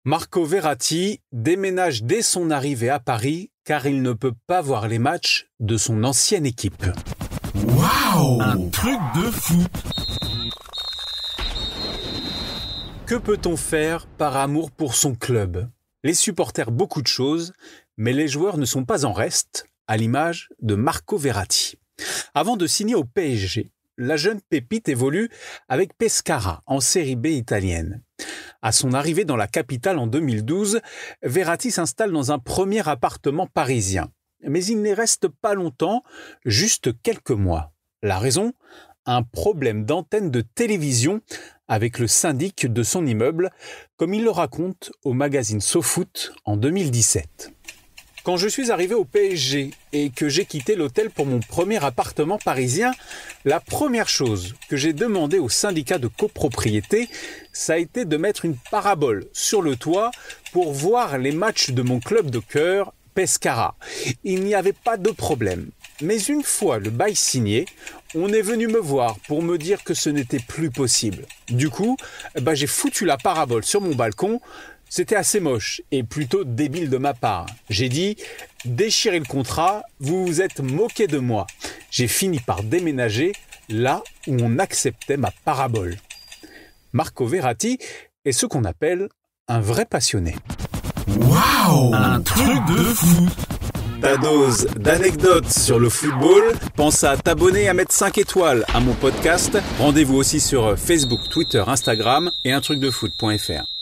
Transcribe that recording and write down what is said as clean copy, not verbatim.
Marco Verratti déménage dès son arrivée à Paris car il ne peut pas voir les matchs de son ancienne équipe. Waouh! Un truc de fou! Que peut-on faire par amour pour son club? Les supporters beaucoup de choses, mais les joueurs ne sont pas en reste, à l'image de Marco Verratti. Avant de signer au PSG, la jeune pépite évolue avec Pescara en Série B italienne. À son arrivée dans la capitale en 2012, Verratti s'installe dans un premier appartement parisien. Mais il n'y reste pas longtemps, juste quelques mois. La raison ? Un problème d'antenne de télévision avec le syndic de son immeuble, comme il le raconte au magazine SoFoot en 2017. Quand je suis arrivé au PSG et que j'ai quitté l'hôtel pour mon premier appartement parisien, la première chose que j'ai demandé au syndicat de copropriété, ça a été de mettre une parabole sur le toit pour voir les matchs de mon club de cœur, Pescara. Il n'y avait pas de problème. Mais une fois le bail signé, on est venu me voir pour me dire que ce n'était plus possible. Du coup, j'ai foutu la parabole sur mon balcon. C'était assez moche et plutôt débile de ma part. J'ai dit « Déchirez le contrat, vous vous êtes moqué de moi ». J'ai fini par déménager là où on acceptait ma parabole. Marco Verratti est ce qu'on appelle un vrai passionné. Waouh! Un truc de fou! Ta dose d'anecdotes sur le football, pense à t'abonner et à mettre 5 étoiles à mon podcast. Rendez-vous aussi sur Facebook, Twitter, Instagram et untrucdefoot.fr.